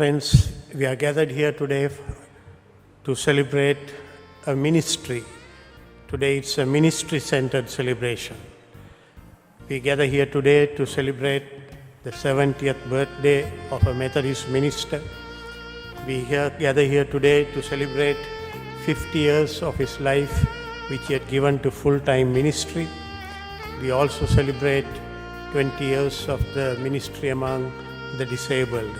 Friends, we are gathered here today to celebrate a ministry. Today it's a ministry-centered celebration. We gather here today to celebrate the 70th birthday of a Methodist minister. We gather here today to celebrate 50 years of his life which he had given to full-time ministry. We also celebrate 20 years of the ministry among the disabled.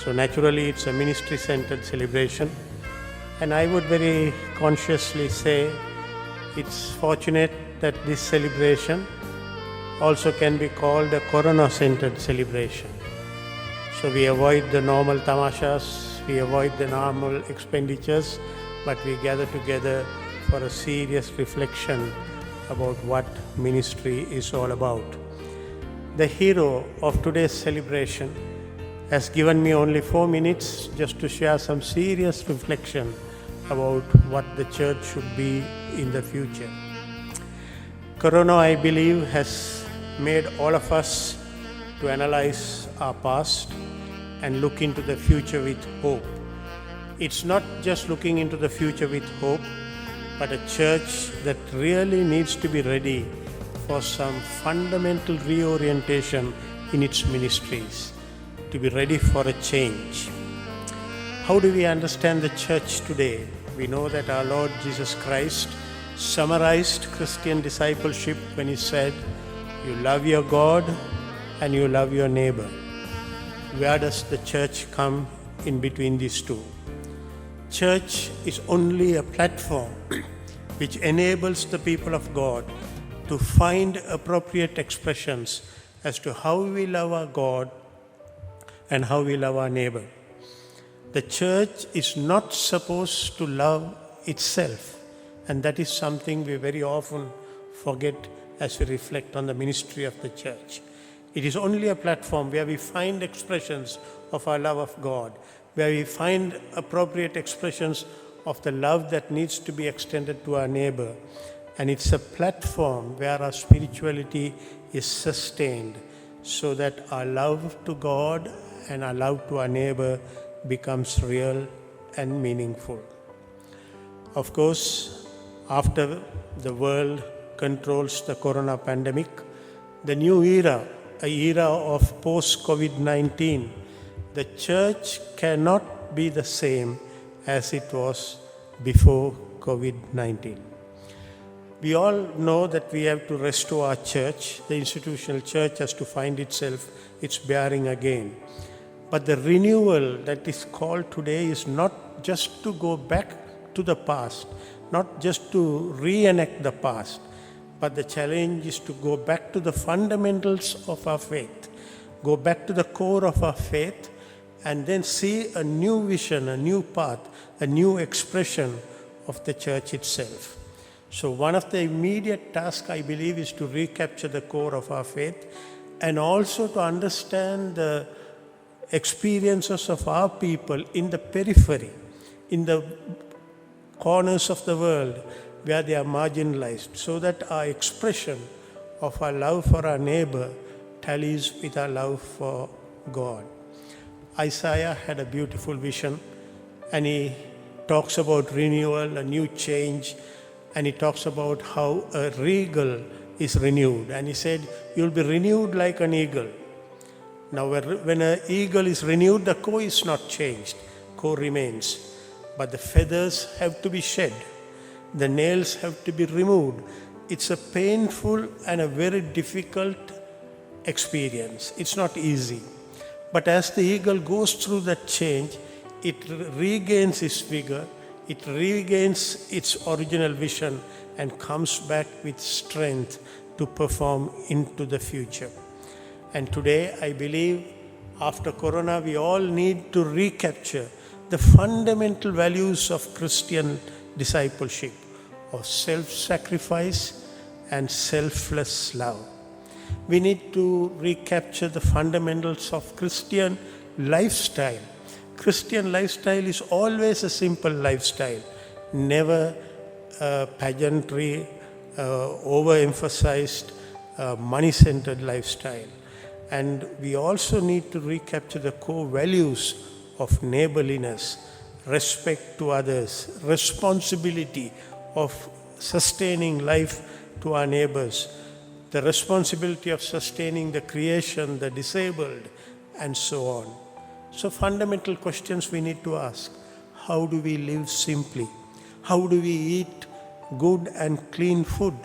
So naturally it's a ministry-centered celebration, and I would very consciously say it's fortunate that this celebration also can be called a Corona-centered celebration. So we avoid the normal tamashas, we avoid the normal expenditures, but we gather together for a serious reflection about what ministry is all about. The hero of today's celebration has given me only 4 minutes just to share some serious reflection about what the church should be in the future. Corona, I believe, has made all of us to analyze our past and look into the future with hope. It's not just looking into the future with hope, but a church that really needs to be ready for some fundamental reorientation in its ministries, to be ready for a change. How do we understand the church today? We know that our Lord Jesus Christ summarized Christian discipleship when he said, "You love your God and you love your neighbor." Where does the church come in between these two? Church is only a platform which enables the people of God to find appropriate expressions as to how we love our God and how we love our neighbor. The church is not supposed to love itself, and that is something we very often forget as we reflect on the ministry of the church. It is only a platform where we find expressions of our love of God, where we find appropriate expressions of the love that needs to be extended to our neighbor. And it's a platform where our spirituality is sustained so that our love to God and our love to our neighbor becomes real and meaningful. Of course, after the world controls the corona pandemic, the new era, an era of post-COVID-19, the church cannot be the same as it was before COVID-19. We all know that we have to restore our church. The institutional church has to find its bearing again. But the renewal that is called today is not just to go back to the past, not just to reenact the past, but the challenge is to go back to the fundamentals of our faith, go back to the core of our faith, and then see a new vision, a new path, a new expression of the church itself. So one of the immediate tasks, I believe, is to recapture the core of our faith and also to understand the experiences of our people in the periphery, in the corners of the world where they are marginalized, so that our expression of our love for our neighbor tallies with our love for God. Isaiah had a beautiful vision, and he talks about renewal, a new change, and he talks about how a eagle is renewed. And he said, "You'll be renewed like an eagle." Now, when an eagle is renewed, the core is not changed, core remains. But the feathers have to be shed. The nails have to be removed. It's a painful and a very difficult experience. It's not easy. But as the eagle goes through that change, it regains its vigor, it regains its original vision, and comes back with strength to perform into the future. And today, I believe, after Corona, we all need to recapture the fundamental values of Christian discipleship, of self-sacrifice and selfless love. We need to recapture the fundamentals of Christian lifestyle. Christian lifestyle is always a simple lifestyle, never pageantry, overemphasized, money-centered lifestyle. And we also need to recapture the core values of neighborliness, respect to others, responsibility of sustaining life to our neighbors, the responsibility of sustaining the creation, the disabled, and so on. So, fundamental questions we need to ask. How do we live simply? How do we eat good and clean food?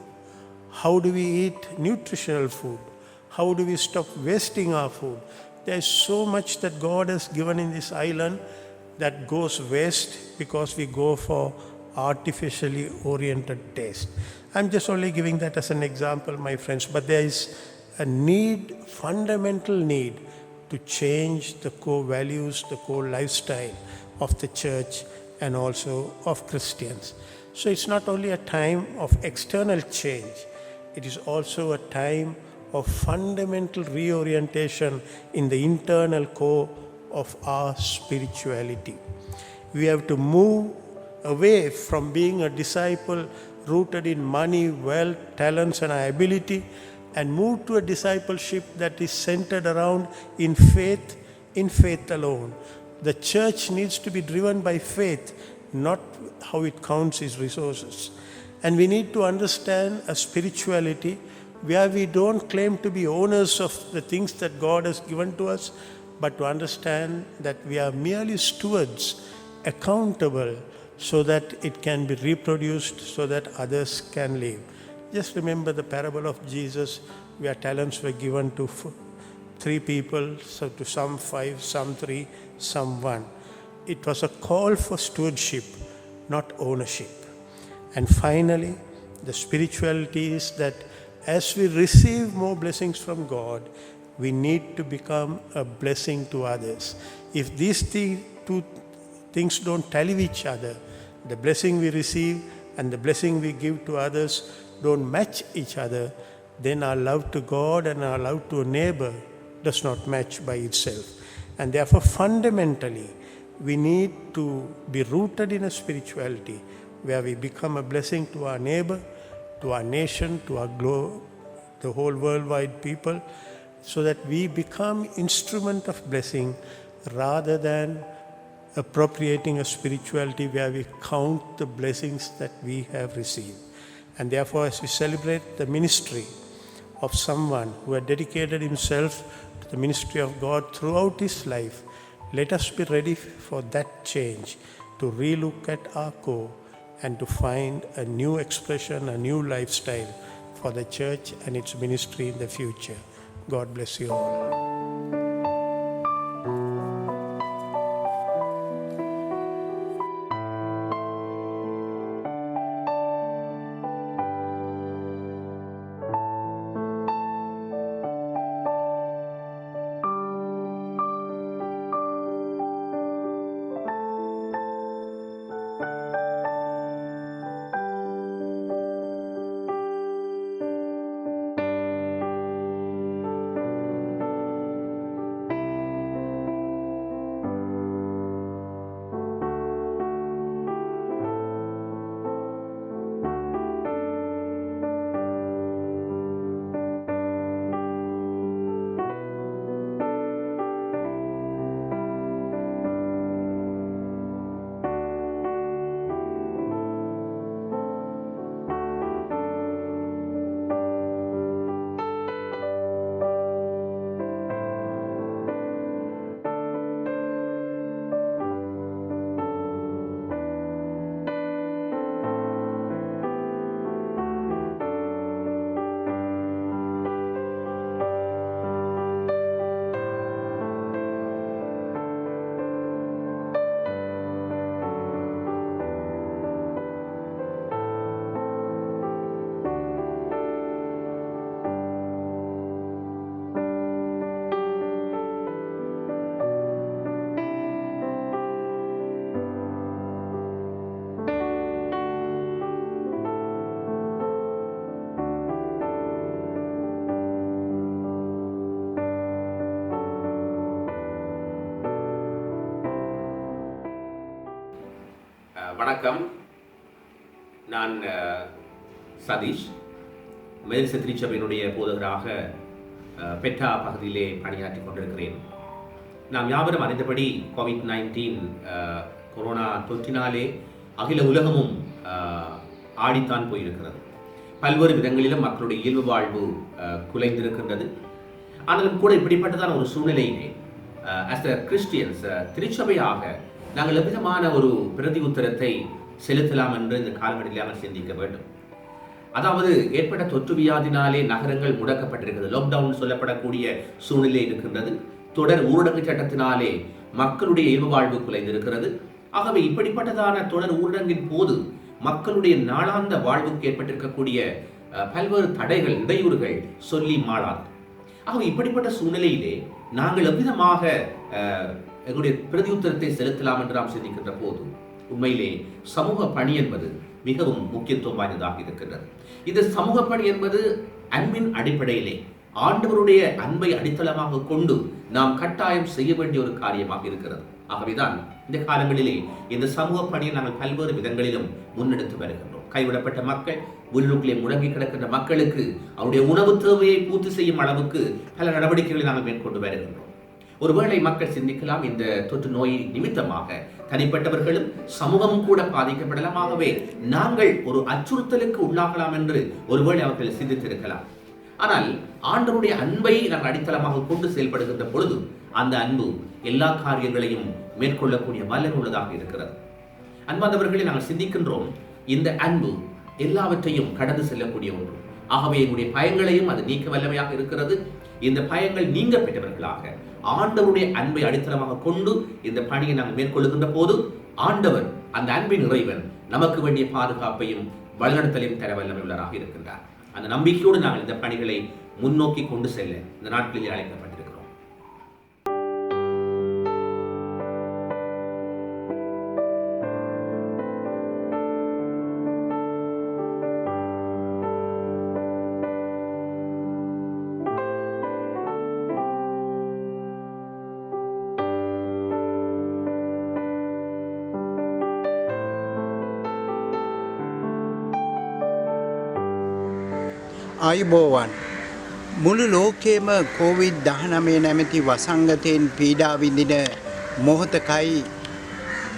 How do we eat nutritional food? How do we stop wasting our food? There is so much that God has given in this island that goes waste because we go for artificially oriented taste. I'm just only giving that as an example, my friends, but there is a need, fundamental need, to change the core values, the core lifestyle of the church and also of Christians. So it's not only a time of external change, it is also a time of fundamental reorientation in the internal core of our spirituality. We have to move away from being a disciple rooted in money, wealth, talents, and our ability, and move to a discipleship that is centered around in faith alone. The church needs to be driven by faith, not how it counts its resources. And we need to understand a spirituality where we don't claim to be owners of the things that God has given to us, but to understand that we are merely stewards, accountable, so that it can be reproduced, so that others can live. Just remember the parable of Jesus, where talents were given to 3 people, so to some 5, some 3, some 1. It was a call for stewardship, not ownership. And finally, the spirituality is that as we receive more blessings from God, we need to become a blessing to others. If these two things don't tally with each other, the blessing we receive and the blessing we give to others don't match each other, then our love to God and our love to a neighbor does not match by itself. And therefore, fundamentally, we need to be rooted in a spirituality where we become a blessing to our neighbor, to our nation, to our the whole worldwide people, so that we become instrument of blessing rather than appropriating a spirituality where we count the blessings that we have received. And therefore, as we celebrate the ministry of someone who had dedicated himself to the ministry of God throughout his life, let us be ready for that change, to relook at our core and to find a new expression, a new lifestyle for the church and its ministry in the future. God bless you all. வணக்கம். நான் சதீஷ், மெதில்ச திருச்சபையினுடைய போதகராக பெட்டா பகுதியிலே பணியாற்றிக் கொண்டிருக்கிறேன். நாம் யாவரும் அறிந்தபடி COVID-19 corona தொற்றினாலே அகில உலகமும் ஆடித்தான் போயிருக்கிறது. பல்வேறு விதங்களிலும் மக்களுடைய இயல்பு வாழ்வு குலைந்திருக்கின்றது. ஆனாலும் கூட இப்படிப்பட்டதான ஒரு சூழ்நிலையிலே ஆஸ் அ கிறிஸ்டியன்ஸ் திருச்சபையாக நாங்கள் எவ்விதமான ஒரு பிரதி உத்தரத்தை செலுத்தலாம் என்று இந்த காலகட்டத்தில் நாங்கள் சிந்திக்க வேண்டும். அதாவது ஏற்பட்ட தொற்று வியாதினாலே நகரங்கள் முடக்கப்பட்டிருக்கிறது. லாக்டவுன் சொல்லப்படக்கூடிய சூழ்நிலை இருக்கின்றது. தொடர் ஊரடங்கு சட்டத்தினாலே மக்களுடைய இயல்பு வாழ்வு குலைந்திருக்கிறது. ஆகவே இப்படிப்பட்டதான தொடர் ஊரடங்கின் போது மக்களுடைய நாளாந்த வாழ்வுக்கு ஏற்பட்டிருக்கக்கூடிய பல்வேறு தடைகள், இடையூறுகள் சொல்லி மாளாது. ஆகவே இப்படிப்பட்ட சூழ்நிலையிலே நாங்கள் எவ்விதமாக எங்களுடைய பிரதியுத்தரத்தை செலுத்தலாம் என்று நாம் சிந்திக்கின்ற போது உண்மையிலே சமூக பணி என்பது மிகவும் முக்கியத்துவம் வாய்ந்ததாக இருக்கின்றது. இந்த சமூக பணி என்பது அன்பின் அடிப்படையிலே ஆண்டவருடைய அன்பை அடித்தளமாக கொண்டு நாம் கட்டாயம் செய்ய வேண்டிய ஒரு காரியமாக இருக்கிறது. ஆகவேதான் இந்த காலங்களிலே இந்த சமூக பணியை நாங்கள் பல்வேறு விதங்களிலும் முன்னெடுத்து வருகின்றோம். கைவிடப்பட்ட மக்கள், உள்ளுக்குள்ளே முடங்கி கிடக்கின்ற மக்களுக்கு அவருடைய உணவு தேவையை பூர்த்தி செய்யும் அளவுக்கு பல நடவடிக்கைகளை நாங்கள் மேற்கொண்டு வருகின்றோம். ஒருவேளை மக்கள் சிந்திக்கலாம், இந்த தொற்று நோய் நிமித்தமாக தனிப்பட்டவர்களும் சமூகமும் கூட பாதிக்கப்படலாம், ஆகவே நாங்கள் ஒரு அச்சுறுத்தலுக்கு உள்ளாகலாம் என்று ஒருவேளை அவர்கள் சிந்தித்திருக்கலாம். ஆனால் ஆண்டவருடைய அன்பை நாங்கள் அடித்தளமாக கொண்டு செயல்படுகின்ற பொழுது அந்த அன்பு எல்லா காரியங்களையும் மேற்கொள்ளக்கூடிய வல்லமை உள்ளதாக இருக்கிறது. அன்பார்ந்தவர்களை நாங்கள் சிந்திக்கின்றோம், இந்த அன்பு எல்லாவற்றையும் கடந்து செல்லக்கூடிய ஒன்று. ஆகவே எங்களுடைய பயங்களையும் அது நீக்க வல்லமையாக இருக்கிறது. இந்த பயங்கள் நீங்க பெற்றவர்களாக ஆண்டவருடைய அன்பை அடித்தளமாக கொண்டு இந்த பணியை நாங்கள் மேற்கொள்ளுகின்ற போது ஆண்டவர், அந்த அன்பின் இறைவன், நமக்கு வேண்டிய பாதுகாப்பையும் வழிநடத்தலையும் தர வல்லமை உள்ளவராக இருக்கின்றார். அந்த நம்பிக்கையோடு நாங்கள் இந்த பணிகளை முன்னோக்கி கொண்டு செல்ல இந்த நாட்களில் அழைக்கப்பட்டிருக்கிறோம். ආයුබෝවන් මුළු ලෝකයේම COVID-19 නැමැති වසංගතයෙන් පීඩා විඳින මොහොතකයි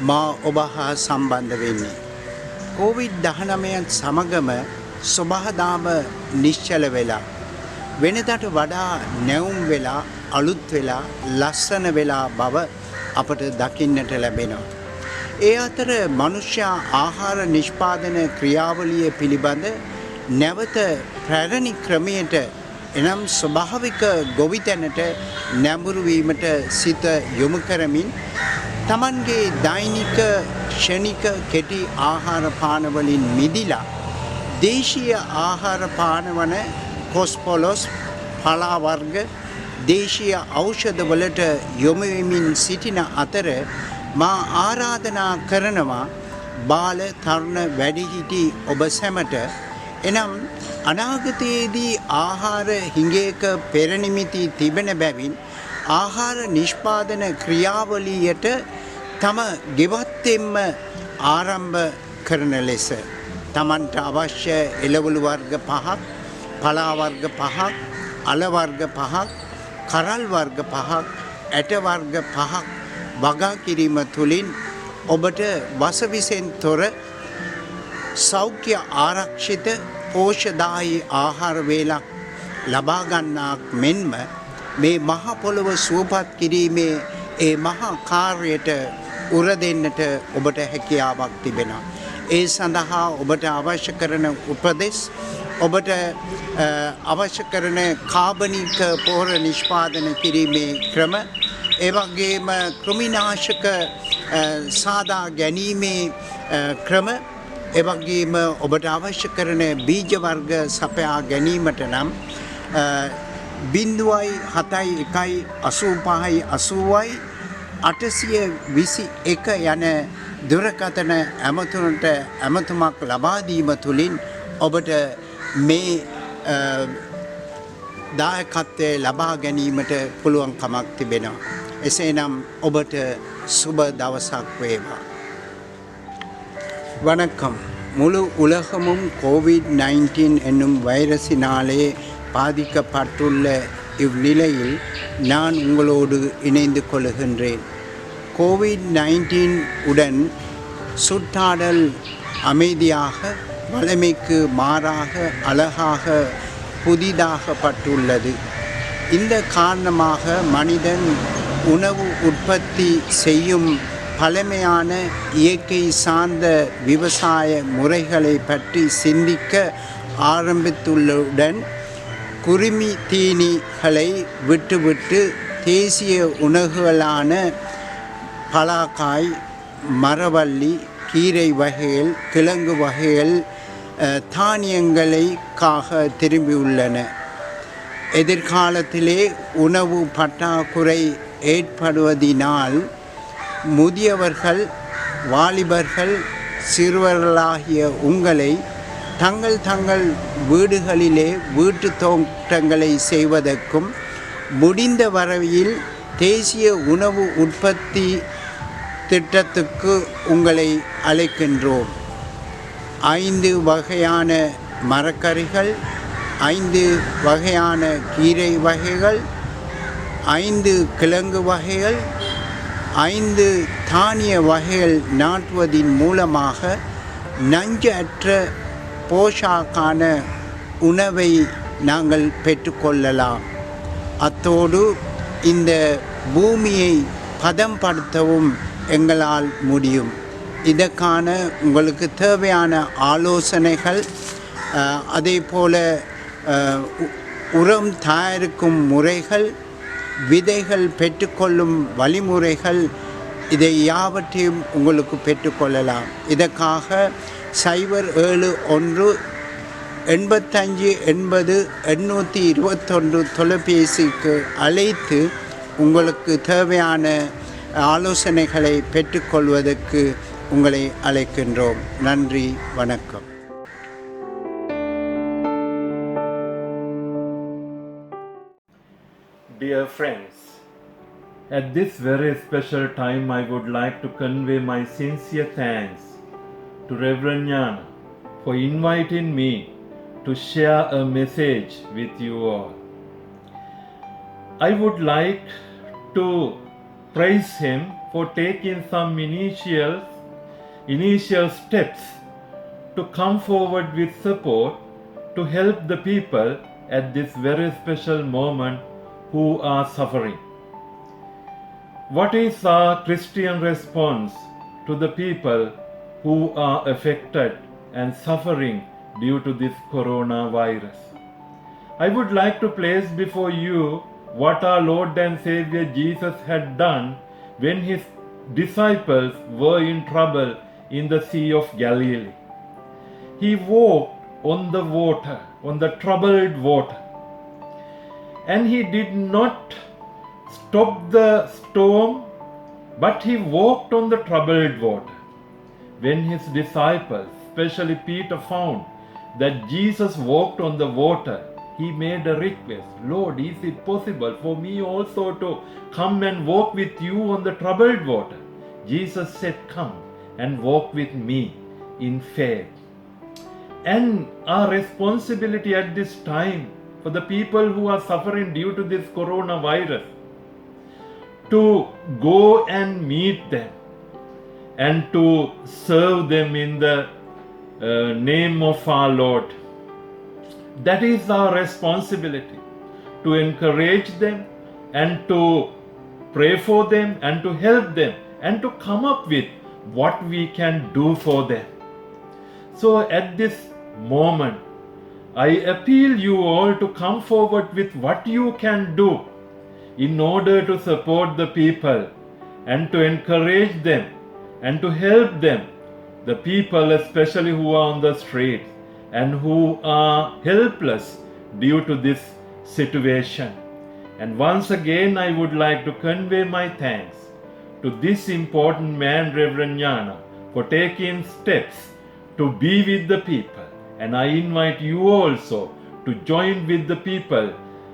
මා ඔබ හා සම්බන්ධ වෙන්නේ. COVID-19 සමගම සබහාදාම නිශ්චල වෙලා වෙනදට වඩා නැවුම් වෙලා අලුත් වෙලා ලස්සන වෙලා බව අපට දකින්නට ලැබෙනවා. ඒ අතර මනුෂ්‍ය ආහාර නිෂ්පාදන ක්‍රියාවලිය පිළිබඳ නැවත ප්‍රාරණි ක්‍රමයට එනම් ස්වභාවික ගොවිතැනට නැඹුරු වීමට සිත යොමු කරමින් තමන්ගේ දෛනික ක්ෂණික කෙටි ආහාර පාන වලින් මිදිලා දේශීය ආහාර පාන වන කොස්පොලොස්, පලා වර්ග, දේශීය ඖෂධ වලට යොමු වෙමින් සිටින අතර මා ආරාධනා කරනවා බාල, තරුණ, වැඩිහිටි ඔබ සැමට එනම් අනාගතයේදී ආහාර හිඟයක පෙරනිමිති තිබෙන බැවින් ආහාර නිෂ්පාදන ක්‍රියාවලියට තම ගෙවත්තෙන්ම ආරම්භ කරන ලෙස තමන්ට අවශ්‍ය එළවලු වර්ග 5ක්, පලා වර්ග 5ක්, අල වර්ග 5ක්, කරල් වර්ග 5ක්, ඇට වර්ග 5ක් වගා කිරීම තුළින් ඔබට වසවිසෙන් තොර සෞඛ්‍ය ආරක්ෂිත පෝෂදායී ආහාර වේලක් ලබා ගන්නාක් මෙන්ම මේ මහ පොළව සුවපත් කිරීමේ ඒ මහා කාර්යයට උර දෙන්නට ඔබට හැකියාවක් තිබෙනවා. ඒ සඳහා ඔබට අවශ්‍ය කරන උපදෙස්, ඔබට අවශ්‍ය කරන කාබනික පොහොර නිෂ්පාදනය කිරීමේ ක්‍රම, ඒ වගේම කෘමිනාශක සාදා ගැනීමේ ක්‍රම, එවැගේම ඔබට අවශ්‍ය කරන බීජ වර්ග සපයා ගැනීමට නම් 0.7185.80යි 821 යන දුරකථන ඇමතුමට ඇමතුමක් ලබා දීම තුළින් ඔබට මේ දායකත්වය ලබා ගැනීමට පුළුවන්කමක් තිබෙනවා. එසේනම් ඔබට සුබ දවසක් වේවා. வணக்கம். முழு உலகமும் கோவிட்-19 என்னும் வைரஸினாலே பாதிக்கப்பட்டுள்ள இவ்நிலையில் நான் உங்களோடு இணைந்து கொள்கின்றேன். கோவிட்-19 உடன் சுற்றாடல் அமைதியாக, வளமைக்கு மாறாக, அழகாக புதிதாகப்பட்டுள்ளது. இந்த காரணமாக மனிதன் உணவு உற்பத்தி செய்யும் பழமையான இயற்கை சார்ந்த விவசாய முறைகளை பற்றி சிந்திக்க ஆரம்பித்துள்ளதுடன் குருமி தீனிகளை விட்டுவிட்டு தேசிய உணவுகளான பலாக்காய், மரவள்ளி, கீரை வகைகள், கிழங்கு வகைகள், தானியங்களுக்காக திரும்பியுள்ளன. எதிர்காலத்திலே உணவு பற்றாக்குறை ஏற்படுவதினால் முதியவர்கள், வாலிபர்கள், சிறுவர்களாகிய உங்களை தங்கள் வீடுகளிலே வீட்டு தோட்டங்களை செய்வதற்கும் முடிந்த வரையில் தேசிய உணவு உற்பத்தி திட்டத்துக்கு உங்களை அழைக்கின்றோம். 5 வகையான மரக்கறிகள், 5 வகையான கீரை வகைகள், 5 கிழங்கு வகைகள், 5 தானிய வகைகள் நாட்டுவதின் மூலமாக நஞ்சற்ற போஷாக்கான உணவை நாங்கள் பெற்றுக்கொள்ளலாம். அத்தோடு இந்த பூமியை பதம்படுத்தவும் எங்களால் முடியும். இதற்கான உங்களுக்கு தேவையான ஆலோசனைகள், அதே போல உரம் தயாரிக்கும் முறைகள், விதைகள் பெற்றுக்கொள்ளும் வழிமுறைகள், இதை யாவற்றையும் உங்களுக்கு பெற்றுக்கொள்ளலாம். இதற்காக 071 85 80 821 தொலைபேசிக்கு அழைத்து உங்களுக்கு தேவையான ஆலோசனைகளை பெற்றுக்கொள்வதற்கு உங்களை அழைக்கின்றோம். நன்றி, வணக்கம். Dear friends, at this very special time I would like to convey my sincere thanks to Reverend Jnana for inviting me to share a message with you all. I would like to praise him for taking some initial steps to come forward with support to help the people at this very special moment who are suffering. What is our Christian response to the people who are affected and suffering due to this coronavirus? I would like to place before you what our Lord and Savior Jesus had done when his disciples were in trouble in the Sea of Galilee. He walked on the water, on the troubled water, and he did not stop the storm, but he walked on the troubled water. When his disciples, especially Peter, found that Jesus walked on the water, he made a request, Lord, is it possible for me also to come and walk with you on the troubled water? Jesus said, come and walk with me in faith. And our responsibility at this time for the people who are suffering due to this coronavirus, to go and meet them and to serve them in the name of our Lord. That is our responsibility, to encourage them and to pray for them and to help them and to come up with what we can do for them. So at this moment, I appeal you all to come forward with what you can do in order to support the people and to encourage them and to help them, the people especially who are on the streets and who are helpless due to this situation. And once again I would like to convey my thanks to this important man, Reverend Jnana, for taking steps to be with the people. And I invite you also to join with the people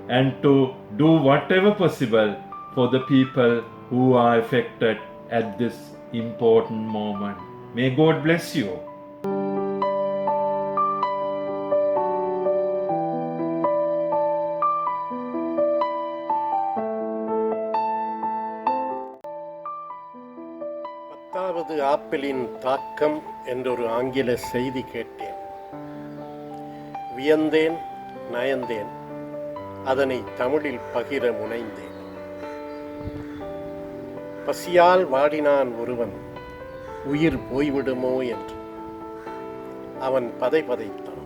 and to do whatever possible for the people who are affected at this important moment. May God bless you. தாக்கம் என்றொரு ஆங்கில செய்தி கேட்டேன். வியந்தேன், நயந்தேன். அதனை தமிழில் பகிர முனைந்தேன். பசியால் வாடினான் ஒருவன், உயிர் போய்விடுமோ என்று. அவன் பதைத்தான்.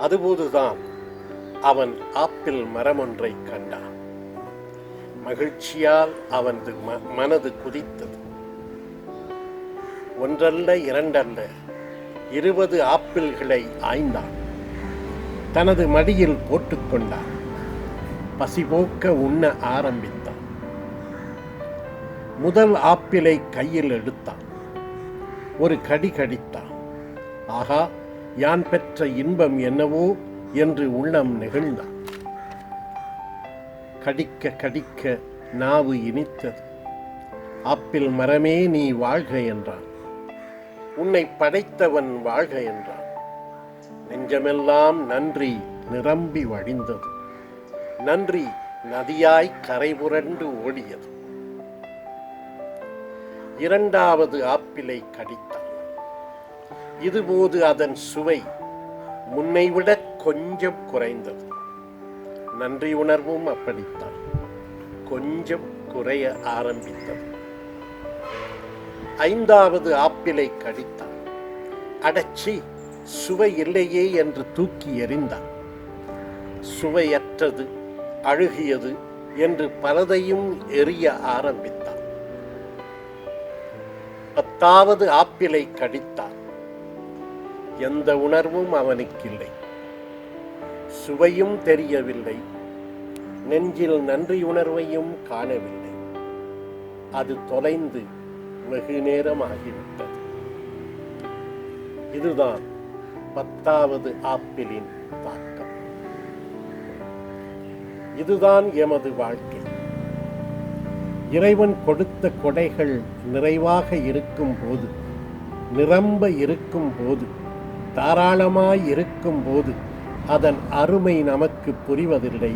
அதுபோதுதான் அவன் ஆப்பிள் மரமொன்றை கண்டான். மகிழ்ச்சியால் அவனது மனது குதித்தது. ஒன்றல்ல இரண்டல்ல 20 ஆப்பிள்களை ஆய்ந்தான். தனது மடியில் போட்டுக்கொண்டான். பசிபோக்க உண்ண ஆரம்பித்தான். முதல் ஆப்பிளை கையில் எடுத்தான். ஒரு கடி கடித்தான். ஆகா, யான் பெற்ற இன்பம் என்னவோ என்று உள்ளம் நெகிழ்ந்தான். கடிக்க கடிக்க நாவு இனித்தது. ஆப்பிள் மரமே நீ வாழ்க என்றான். உன்னை படைத்தவன் வாழ்க என்றான். நெஞ்சமெல்லாம் நன்றி நிரம்பி வழிந்தது. நன்றி நதியாய் கரை புரண்டு ஓடியது. இரண்டாவது ஆப்பிளை கடித்தான். இதுபோது அதன் சுவை முன்னைவிட கொஞ்சம் குறைந்தது. நன்றி உணர்வும் அப்படித்தான் கொஞ்சம் குறைய ஆரம்பித்தது. ஐந்தாவது ஆப்பிளை கடித்தான். அடச்சி, சுவை இல்லையே என்று தூக்கி எறிந்தான். சுவையற்றது, அழுகியது என்று பலதையும் எறிய ஆரம்பித்தான். 10வது ஆப்பிளை கடித்தான். எந்த உணர்வும் அவனுக்கில்லை. சுவையும் தெரியவில்லை. நெஞ்சில் நன்றி உணர்வையும் காணவில்லை. அது தொலைந்து வெகு நேரமாகிவிட்டது. இதுதான் 10வது ஆப்பிளின் தாக்கம். இதுதான் எமது வாழ்க்கை. இறைவன் கொடுத்த கொடைகள் நிறைவாக இருக்கும் போது, நிரம்ப இருக்கும் போது, தாராளமாய் இருக்கும் போது அதன் அருமை நமக்கு புரிவதில்லை.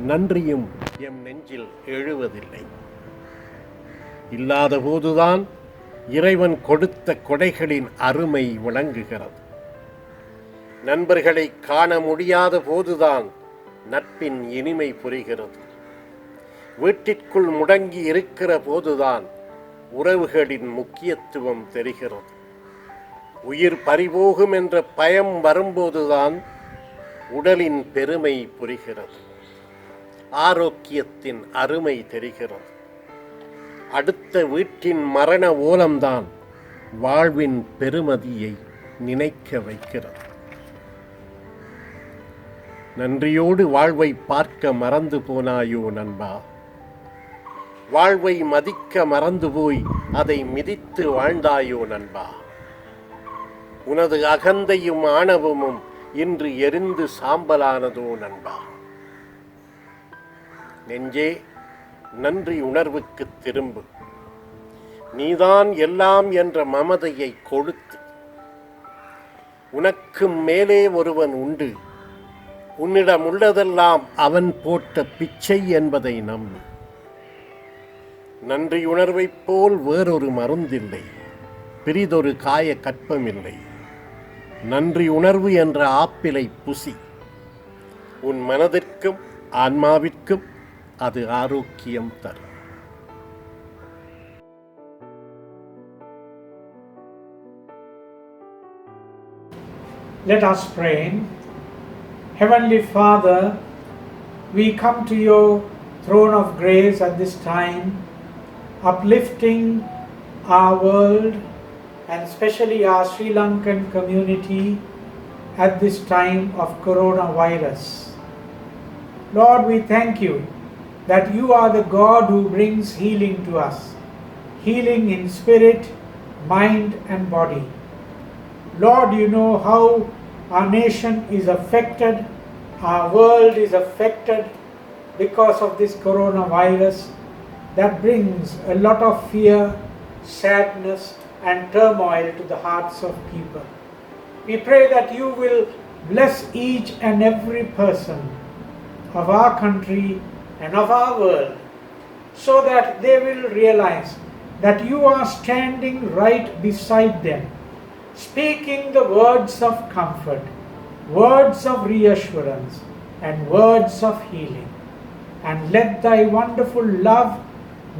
நன்றியும் எம் நெஞ்சில் எழுவதில்லை. இல்லாத போதுதான் இறைவன் கொடுத்த கொடைகளின் அருமை விளங்குகிறது. நண்பர்களை காண முடியாத போதுதான் நட்பின் இனிமை புரிகிறது. வீட்டிற்குள் முடங்கி இருக்கிற போதுதான் உறவுகளின் முக்கியத்துவம் தெரிகிறது. உயிர் பறிபோகும் என்ற பயம் வரும்போதுதான் உடலின் பெருமை புரிகிறது. ஆரோக்கியத்தின் அருமை தெரிகிறது. அடுத்த வீட்டின் மரண ஓலம்தான் வாழ்வின் பெருமதியை நினைக்க வைக்கிறது. நன்றியோடு வாழ்வை பார்க்க மறந்து போனாயோ நண்பா? வாழ்வை மதிக்க மறந்து போய் அதை மிதித்து வாழ்ந்தாயோ நண்பா? உனது அகந்தையும் ஆணவமும் இன்று எரிந்து சாம்பலானதோ நண்பா? நெஞ்சே, நன்றி உணர்வுக்கு திரும்பு. நீதான் எல்லாம் என்ற மமதையை கொளுத்து. உனக்கும் மேலே ஒருவன் உண்டு. உன்னிடம் உள்ளதெல்லாம் அவன் போட்ட பிச்சை என்பதை நம்பு. நன்றி உணர்வைப் போல் வேறொரு மருந்தில்லை. பிரிதொரு காய கற்பமில்லை. நன்றி உணர்வு என்ற ஆப்பிளை புசி. உன் மனதிற்கும் ஆன்மாவிற்கும் அது ஆரோக்கியம் தரும். Let us pray. Heavenly Father, we come to your throne of grace at this time, uplifting our world and especially our Sri Lankan community at this time of coronavirus. Lord, we thank you that you are the God who brings healing to us, healing in spirit, mind and body. Lord, you know how our nation is affected, our world is affected because of this coronavirus that brings a lot of fear, sadness and turmoil to the hearts of people. We pray that you will bless each and every person of our country and of our world so that they will realize that you are standing right beside them, speaking the words of comfort, words of reassurance, and words of healing. And let thy wonderful love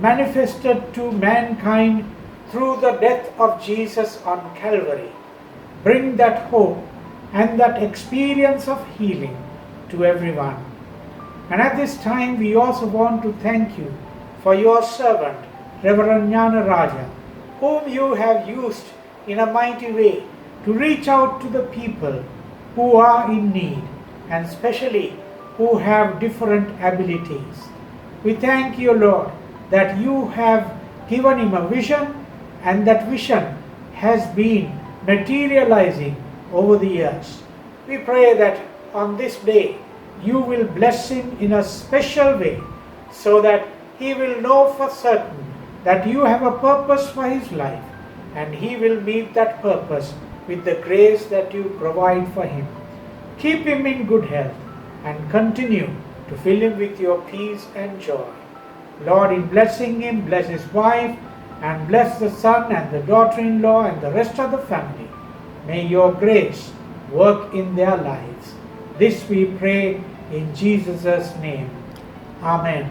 manifested to mankind through the death of Jesus on Calvary bring that hope and that experience of healing to everyone. And at this time we also want to thank you for your servant, Reverend Jnana Raja, whom you have used in a mighty way to reach out to the people who are in need, and especially who have different abilities. We thank you, Lord, that you have given him a vision, and that vision has been materializing over the years. We pray that on this day you will bless him in a special way, so that he will know for certain that you have a purpose for his life, and he will meet that purpose with the grace that you provide for him. Keep him in good health and continue to fill him with your peace and joy. Lord, in blessing him, bless his wife and bless the son and the daughter-in-law and the rest of the family. May your grace work in their lives. This we pray in Jesus' name. Amen.